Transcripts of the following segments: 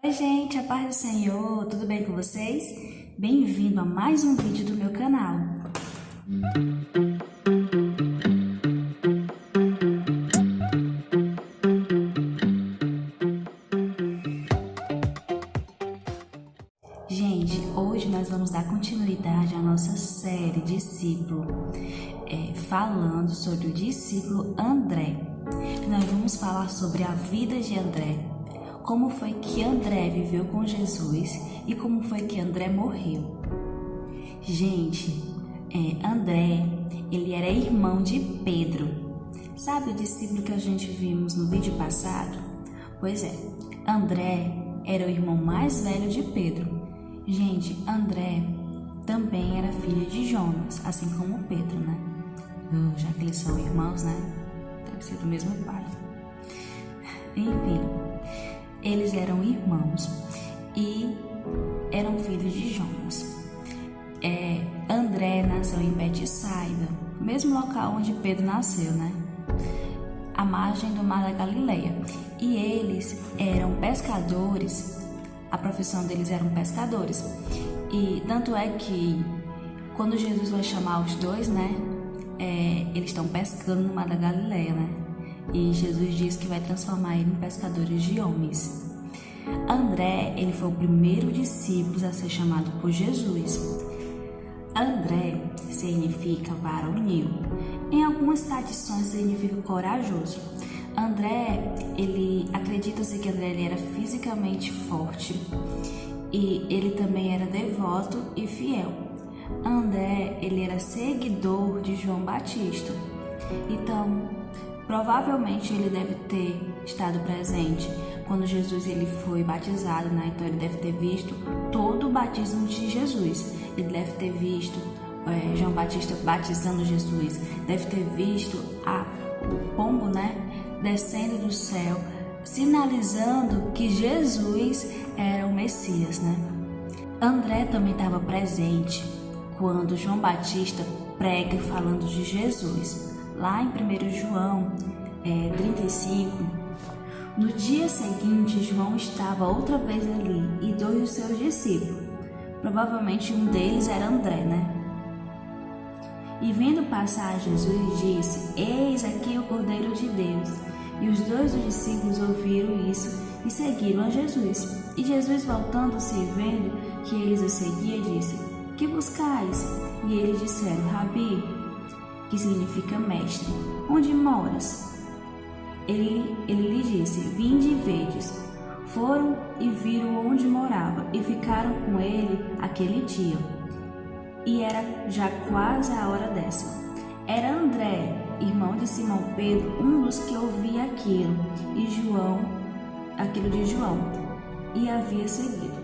Oi gente, a paz do Senhor, tudo bem com vocês? Bem-vindo a mais um vídeo do meu canal. Gente, hoje nós vamos dar continuidade à nossa série Discípulo, falando sobre o discípulo André. Nós vamos falar sobre a vida de André, como foi que André viveu com Jesus e como foi que André morreu. Gente, André, ele era irmão de Pedro. Sabe o discípulo que a gente vimos no vídeo passado? Pois é, André era o irmão mais velho de Pedro. Gente, André também era filho de Jonas, assim como Pedro, né? Já que eles são irmãos, né? Deve ser do mesmo pai. Enfim, eles eram irmãos e eram filhos de Jonas. André nasceu em Betsaida, mesmo local onde Pedro nasceu, né? À margem do Mar da Galileia. E eles eram pescadores. A profissão deles eram pescadores. E tanto é que quando Jesus vai chamar os dois, né? Eles estão pescando no Mar da Galileia, né? E Jesus diz que vai transformar ele em pescadores de homens. André, ele foi o primeiro discípulo a ser chamado por Jesus. André significa varonil. Em algumas tradições significa corajoso. André, acredita-se que André ele era fisicamente forte e ele também era devoto e fiel. André, ele era seguidor de João Batista. Então, provavelmente ele deve ter estado presente quando Jesus ele foi batizado, né? Então ele deve ter visto todo o batismo de Jesus. Ele deve ter visto João Batista batizando Jesus. Deve ter visto o pombo, né? Descendo do céu, sinalizando que Jesus era o Messias, né? André também estava presente quando João Batista prega falando de Jesus. Lá em 1 João 35, no dia seguinte, João estava outra vez ali e dois dos seus discípulos. Provavelmente um deles era André, né? E vendo passar Jesus, disse: Eis aqui o Cordeiro de Deus. E os dois discípulos ouviram isso e seguiram a Jesus. E Jesus, voltando-se e vendo que eles o seguiam, disse: Que buscais? E eles disseram: Rabi, que significa mestre, onde moras? Ele lhe disse: Vinde e vedes. Foram e viram onde morava e ficaram com ele aquele dia. E era já quase a hora décima. Era André, irmão de Simão Pedro, um dos que ouvia aquilo de João, e havia seguido.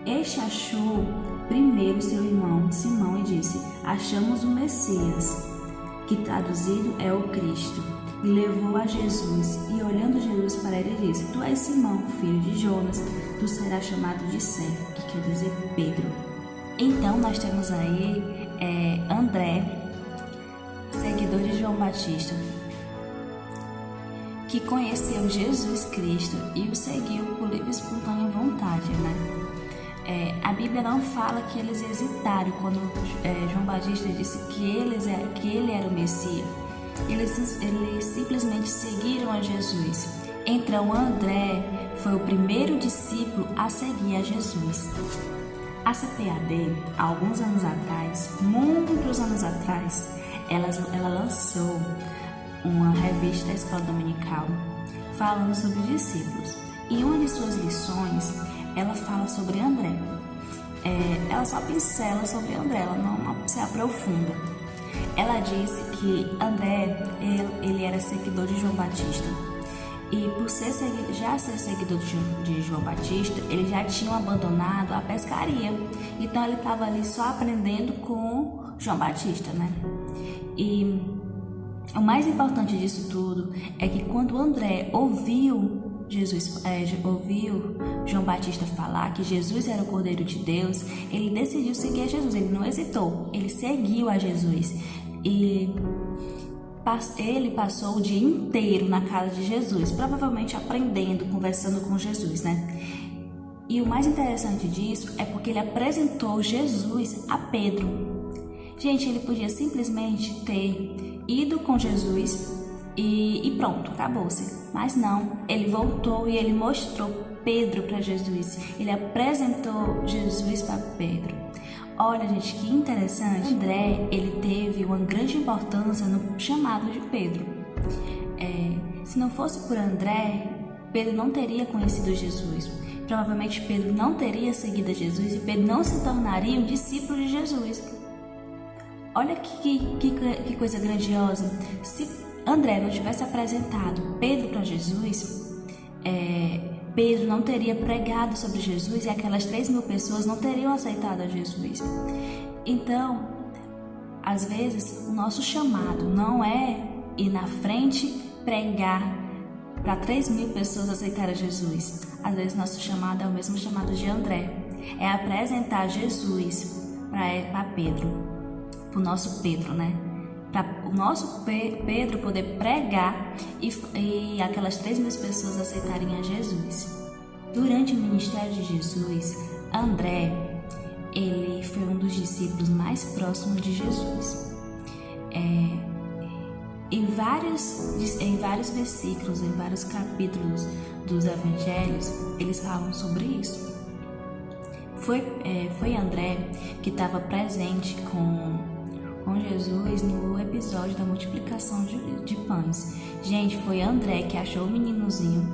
Este achou primeiro seu irmão Simão e disse: Achamos o Messias, que traduzido é o Cristo. E levou a Jesus, e olhando Jesus para ele disse: Tu és Simão, filho de Jonas, tu serás chamado de Cefo, que quer dizer Pedro. Então nós temos aí André, seguidor de João Batista, que conheceu Jesus Cristo e o seguiu por livre e espontânea vontade, né? A Bíblia não fala que eles hesitaram quando João Batista disse que ele era o Messias. Eles simplesmente seguiram a Jesus. Então André foi o primeiro discípulo a seguir a Jesus. A CPAD, há alguns anos atrás, muitos anos atrás, ela lançou uma revista da Escola Dominical falando sobre discípulos. E uma de suas lições, ela fala sobre André. Ela só pincela sobre André, ela não se aprofunda. Ela disse que André, ele era seguidor de João Batista. E por ser seguidor de João Batista, ele já tinha abandonado a pescaria. Então ele estava ali só aprendendo com João Batista, né? E o mais importante disso tudo é que quando André ouviu João Batista falar que Jesus era o Cordeiro de Deus, ele decidiu seguir a Jesus. Ele não hesitou, ele seguiu a Jesus. E ele passou o dia inteiro na casa de Jesus, provavelmente aprendendo, conversando com Jesus, né? E o mais interessante disso é porque ele apresentou Jesus a Pedro. Gente, ele podia simplesmente ter ido com Jesus e pronto, acabou-se. Mas não, ele voltou e ele mostrou Pedro para Jesus. Ele apresentou Jesus para Pedro. Olha, gente, que interessante. André, ele teve uma grande importância no chamado de Pedro. Se não fosse por André, Pedro não teria conhecido Jesus. Provavelmente Pedro não teria seguido a Jesus e Pedro não se tornaria um discípulo de Jesus. Olha que coisa grandiosa. Se André não tivesse apresentado Pedro para Jesus, Pedro não teria pregado sobre Jesus e aquelas 3.000 pessoas não teriam aceitado a Jesus. Então, às vezes, o nosso chamado não é ir na frente pregar para 3.000 pessoas aceitarem Jesus. Às vezes, nosso chamado é o mesmo chamado de André. É apresentar Jesus para Pedro, para o nosso Pedro, né? Para o nosso Pedro poder pregar e aquelas 3.000 pessoas aceitarem a Jesus. Durante o ministério de Jesus, André, ele foi um dos discípulos mais próximos de Jesus. Em vários versículos, em vários capítulos dos evangelhos, eles falam sobre isso. Foi André que estava presente com Jesus no episódio da multiplicação de pães. Gente, foi André que achou o meninozinho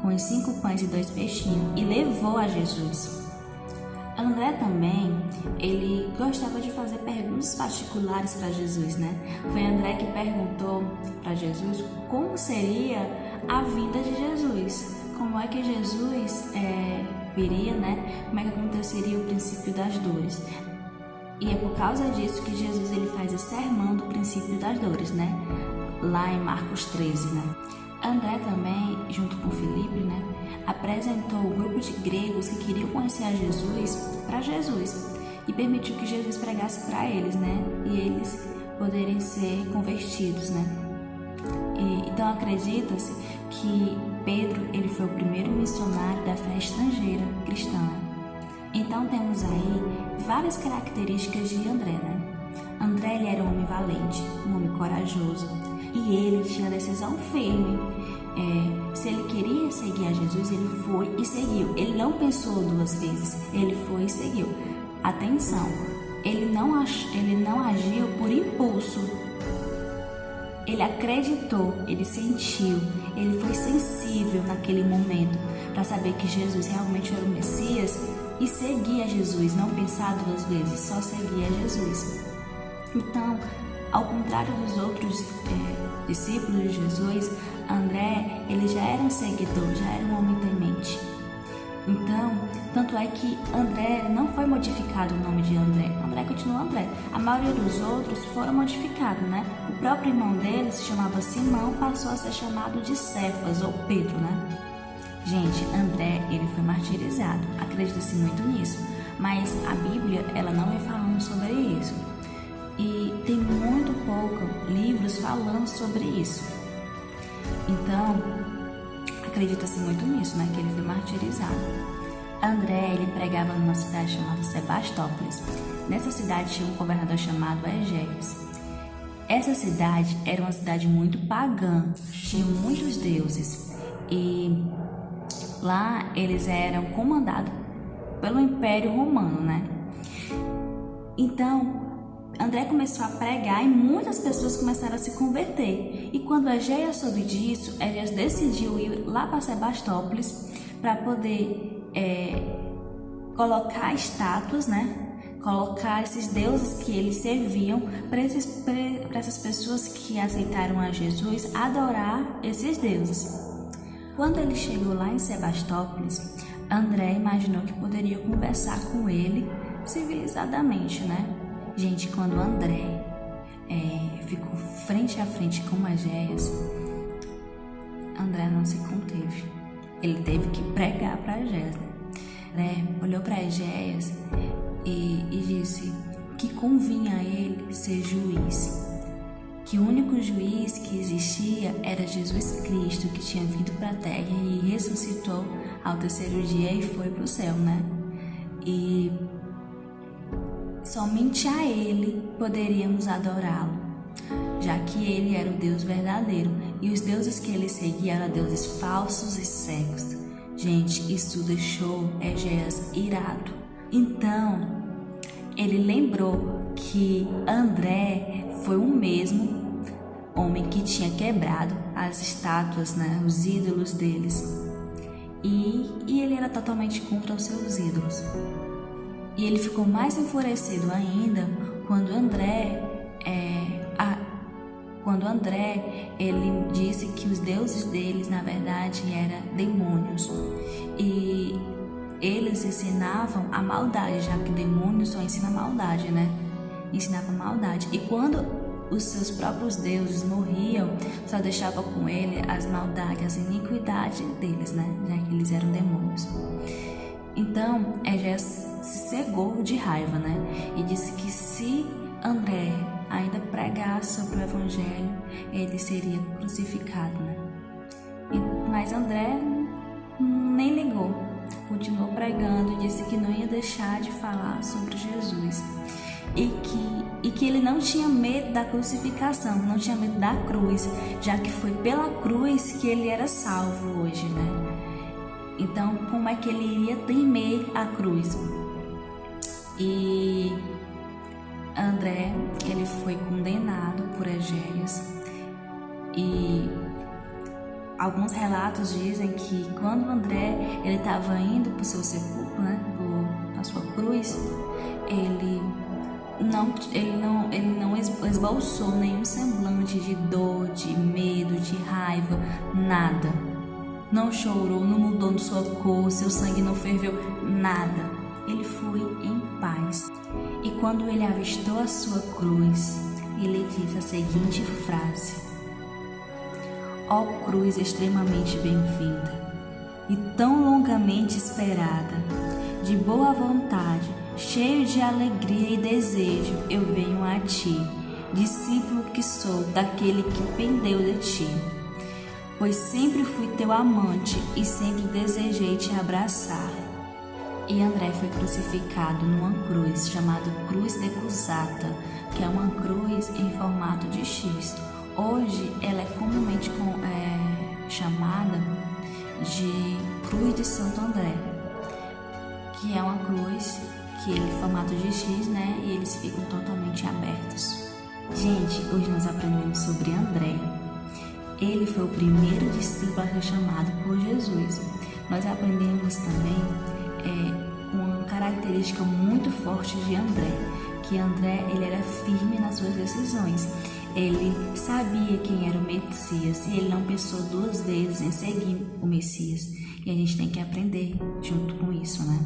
com os 5 pães e 2 peixinhos e levou a Jesus. André também, ele gostava de fazer perguntas particulares para Jesus, né? Foi André que perguntou para Jesus como seria a vinda de Jesus, como é que Jesus viria, né? Como é que aconteceria o princípio das dores. E é por causa disso que Jesus ele faz o sermão do princípio das dores, né? Lá em Marcos 13, né? André também, junto com Filipe, né, apresentou o grupo de gregos que queriam conhecer a Jesus para Jesus e permitiu que Jesus pregasse para eles, né, e eles poderem ser convertidos, né. Então acredita-se que Pedro ele foi o primeiro missionário da fé estrangeira cristã. Então temos aí várias características de André, né. André ele era um homem valente, um homem corajoso. E ele tinha decisão firme. Se ele queria seguir a Jesus, ele foi e seguiu. Ele não pensou 2 vezes, ele foi e seguiu. Atenção, ele não agiu por impulso. Ele acreditou, ele sentiu, ele foi sensível naquele momento para saber que Jesus realmente era o Messias e seguia Jesus, não pensar 2 vezes, só seguia Jesus. Então, ao contrário dos outros discípulos de Jesus, André, ele já era um seguidor, já era um homem temente. Então, tanto é que André não foi modificado o nome de André. André continua André. A maioria dos outros foram modificados, né? O próprio irmão dele se chamava Simão, passou a ser chamado de Cefas ou Pedro, né? Gente, André, ele foi martirizado. Acredita-se muito nisso. Mas a Bíblia, ela não é falando sobre isso. E tem muito pouco livros falando sobre isso. Então, acredita-se muito nisso, né? Que ele foi martirizado. André, ele pregava numa cidade chamada Sebastópolis. Nessa cidade tinha um governador chamado Egéias. Essa cidade era uma cidade muito pagã, tinha muitos deuses. E lá eles eram comandados pelo Império Romano, né? Então, André começou a pregar e muitas pessoas começaram a se converter. E quando Egéias soube disso, Egéias decidiu ir lá para Sebastópolis para poder colocar estátuas, né? Colocar esses deuses que eles serviam para essas pessoas que aceitaram a Jesus adorar esses deuses. Quando ele chegou lá em Sebastópolis, André imaginou que poderia conversar com ele civilizadamente, né? Gente, quando André ficou frente a frente com Egéias, André não se conteve. Ele teve que pregar para Egéias, né? André olhou para Egéias e disse que convinha a ele ser juiz, que o único juiz que existia era Jesus Cristo, que tinha vindo para a terra e ressuscitou ao terceiro dia e foi para o céu, né? E somente a Ele poderíamos adorá-lo, já que Ele era o Deus verdadeiro e os deuses que Ele seguia eram deuses falsos e cegos. Gente, isso deixou Egéias irado. Então, ele lembrou que André foi o mesmo homem que tinha quebrado as estátuas, né, os ídolos deles. E ele era totalmente contra os seus ídolos. E ele ficou mais enfurecido ainda quando André ele disse que os deuses deles, na verdade, eram demônios. E eles ensinavam a maldade, já que demônios só ensinam maldade, né? Ensinavam maldade. E quando os seus próprios deuses morriam, só deixava com ele as maldades, as iniquidades deles, né? Já que eles eram demônios. Então, Egéias se cegou de raiva, né? E disse que se André ainda pregasse sobre o evangelho, ele seria crucificado, né? Mas André nem ligou, continuou pregando e disse que não ia deixar de falar sobre Jesus e que ele não tinha medo da crucificação, não tinha medo da cruz, já que foi pela cruz que ele era salvo hoje, né? Então, como é que ele iria temer a cruz? E André, ele foi condenado por Egéias e alguns relatos dizem que quando André ele estava indo para o seu sepulcro, né, para a sua cruz, ele não esboçou nenhum semblante de dor, de medo, de raiva, nada. Não chorou, não mudou de sua cor, seu sangue não ferveu, nada. Ele foi em paz. E quando ele avistou a sua cruz, ele disse a seguinte frase: ó cruz extremamente bem-vinda e tão longamente esperada, de boa vontade, cheio de alegria e desejo, eu venho a ti, discípulo que sou daquele que pendeu de ti. Pois sempre fui teu amante e sempre desejei te abraçar. E André foi crucificado numa cruz chamada Cruz de Cruzata, que é uma cruz em formato de X. Hoje ela é comumente chamada de Cruz de Santo André, que é uma cruz que ele é formato de X, né? E eles ficam totalmente abertos. Gente, hoje nós aprendemos sobre André. Ele foi o primeiro discípulo a ser chamado por Jesus. Nós aprendemos também uma característica muito forte de André, que André ele era firme nas suas decisões. Ele sabia quem era o Messias e ele não pensou duas vezes em seguir o Messias. E a gente tem que aprender junto com isso, né?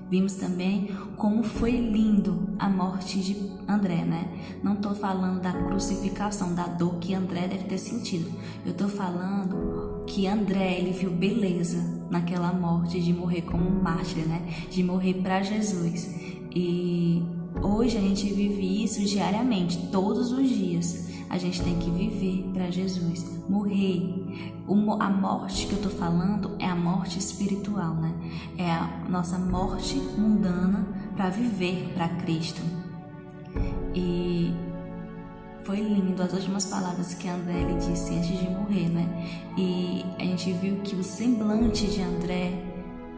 Vimos também como foi lindo a morte de André, né? Não estou falando da crucificação, da dor que André deve ter sentido. Eu estou falando que André, ele viu beleza naquela morte de morrer como um mártir, né? De morrer para Jesus. E hoje a gente vive isso diariamente, todos os dias. A gente tem que viver para Jesus, morrer. A morte que eu tô falando é a morte espiritual, né? É a nossa morte mundana para viver para Cristo. E foi lindo as últimas palavras que André ele disse antes de morrer, né? E a gente viu que o semblante de André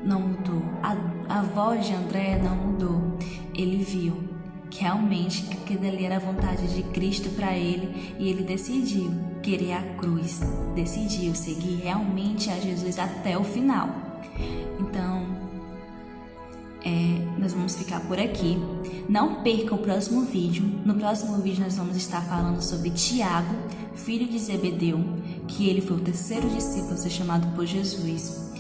não mudou, a voz de André não mudou. Ele viu que realmente aquilo ali era a vontade de Cristo para ele e ele decidiu querer a cruz, decidiu seguir realmente a Jesus até o final. Então, nós vamos ficar por aqui. Não perca o próximo vídeo. No próximo vídeo nós vamos estar falando sobre Tiago, filho de Zebedeu, que ele foi o terceiro discípulo a ser chamado por Jesus.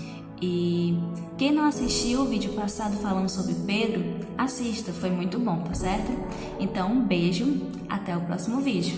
E quem não assistiu o vídeo passado falando sobre Pedro, assista, foi muito bom, tá certo? Então, um beijo, até o próximo vídeo.